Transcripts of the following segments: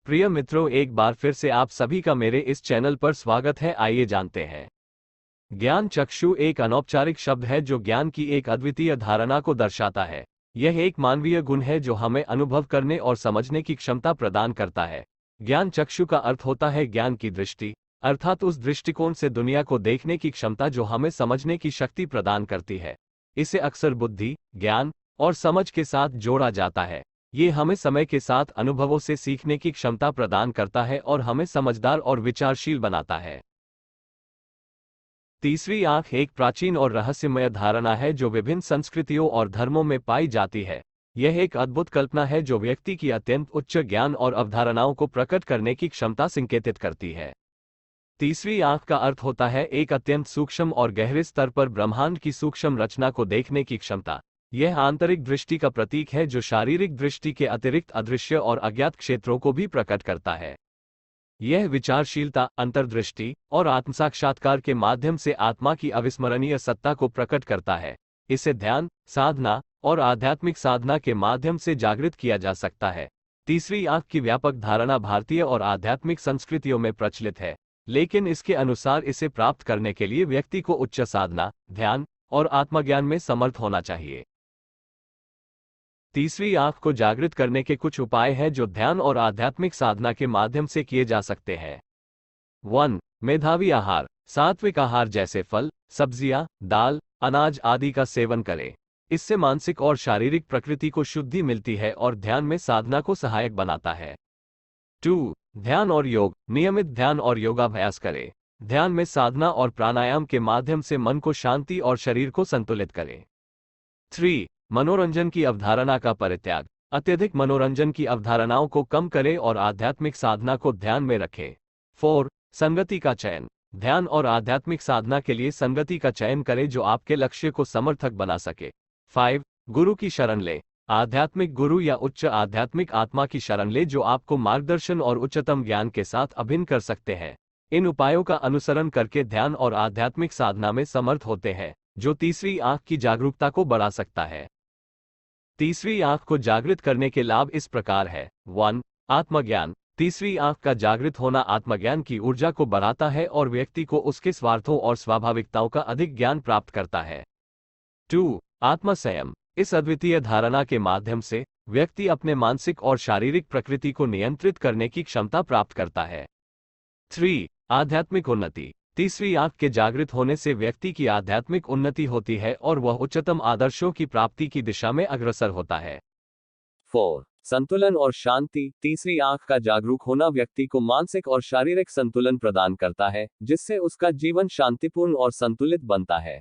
प्रिय मित्रों, एक बार फिर से आप सभी का मेरे इस चैनल पर स्वागत है। आइए जानते हैं। ज्ञान चक्षु एक अनौपचारिक शब्द है जो ज्ञान की एक अद्वितीय धारणा को दर्शाता है। यह एक मानवीय गुण है जो हमें अनुभव करने और समझने की क्षमता प्रदान करता है। ज्ञान चक्षु का अर्थ होता है ज्ञान की दृष्टि, अर्थात उस दृष्टिकोण से दुनिया को देखने की क्षमता जो हमें समझने की शक्ति प्रदान करती है। इसे अक्सर बुद्धि, ज्ञान और समझ के साथ जोड़ा जाता है। ये हमें समय के साथ अनुभवों से सीखने की क्षमता प्रदान करता है और हमें समझदार और विचारशील बनाता है। तीसरी आंख एक प्राचीन और रहस्यमय धारणा है जो विभिन्न संस्कृतियों और धर्मों में पाई जाती है। यह एक अद्भुत कल्पना है जो व्यक्ति की अत्यंत उच्च ज्ञान और अवधारणाओं को प्रकट करने की क्षमता संकेतित करती है। तीसरी आंख का अर्थ होता है एक अत्यंत सूक्ष्म और गहरे स्तर पर ब्रह्मांड की सूक्ष्म रचना को देखने की क्षमता। यह आंतरिक दृष्टि का प्रतीक है जो शारीरिक दृष्टि के अतिरिक्त अदृश्य और अज्ञात क्षेत्रों को भी प्रकट करता है। यह विचारशीलता, अंतर्दृष्टि और आत्मसाक्षात्कार के माध्यम से आत्मा की अविस्मरणीय सत्ता को प्रकट करता है। इसे ध्यान, साधना और आध्यात्मिक साधना के माध्यम से जागृत किया जा सकता है। तीसरी आंख की व्यापक धारणा भारतीय और आध्यात्मिक संस्कृतियों में प्रचलित है, लेकिन इसके अनुसार इसे प्राप्त करने के लिए व्यक्ति को उच्च साधना, ध्यान और आत्मज्ञान में समर्थ होना चाहिए। तीसरी आंख को जागृत करने के कुछ उपाय हैं जो ध्यान और आध्यात्मिक साधना के माध्यम से किए जा सकते हैं। 1. मेधावी आहार। सात्विक आहार जैसे फल, सब्जियां, दाल, अनाज आदि का सेवन करें। इससे मानसिक और शारीरिक प्रकृति को शुद्धि मिलती है और ध्यान में साधना को सहायक बनाता है। 2. ध्यान और योग। नियमित ध्यान और योगाभ्यास करें। ध्यान में साधना और प्राणायाम के माध्यम से मन को शांति और शरीर को संतुलित करें। 3. मनोरंजन की अवधारणा का परित्याग। अत्यधिक मनोरंजन की अवधारणाओं को कम करें और आध्यात्मिक साधना को ध्यान में रखें। 4. संगति का चयन। ध्यान और आध्यात्मिक साधना के लिए संगति का चयन करें जो आपके लक्ष्य को समर्थक बना सके। 5. गुरु की शरण लें। आध्यात्मिक गुरु या उच्च आध्यात्मिक आत्मा की शरण लें जो आपको मार्गदर्शन और उच्चतम ज्ञान के साथ अभिन्न कर सकते हैं। इन उपायों का अनुसरण करके ध्यान और आध्यात्मिक साधना में समर्थ होते हैं, जो तीसरी आंख की जागरूकता को बढ़ा सकता है। तीसरी आंख को जागृत करने के लाभ इस प्रकार है। 1. आत्मज्ञान। तीसरी आंख का जागृत होना आत्मज्ञान की ऊर्जा को बढ़ाता है और व्यक्ति को उसके स्वार्थों और स्वाभाविकताओं का अधिक ज्ञान प्राप्त करता है। 2. आत्मसंयम। इस अद्वितीय धारणा के माध्यम से व्यक्ति अपने मानसिक और शारीरिक प्रकृति को नियंत्रित करने की क्षमता प्राप्त करता है। 3. आध्यात्मिक उन्नति। तीसरी आंख के जागृत होने से व्यक्ति की आध्यात्मिक उन्नति होती है और वह उच्चतम आदर्शों की प्राप्ति की दिशा में अग्रसर होता है। 4. संतुलन और शांति। तीसरी आंख का जागरूक होना व्यक्ति को मानसिक और शारीरिक संतुलन प्रदान करता है, जिससे उसका जीवन शांतिपूर्ण और संतुलित बनता है।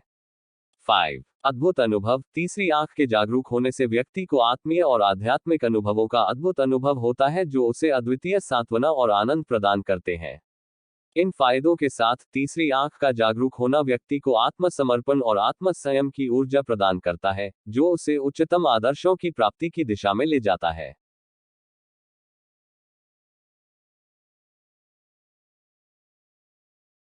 5. अद्भुत अनुभव। तीसरी आंख के जागरूक होने से व्यक्ति को आत्मीय और आध्यात्मिक अनुभवों का अद्भुत अनुभव होता है जो उसे अद्वितीय सांत्वना और आनंद प्रदान करते हैं। इन फायदों के साथ तीसरी आंख का जागरूक होना व्यक्ति को आत्मसमर्पण और आत्मसंयम की ऊर्जा प्रदान करता है, जो उसे उच्चतम आदर्शों की प्राप्ति की दिशा में ले जाता है।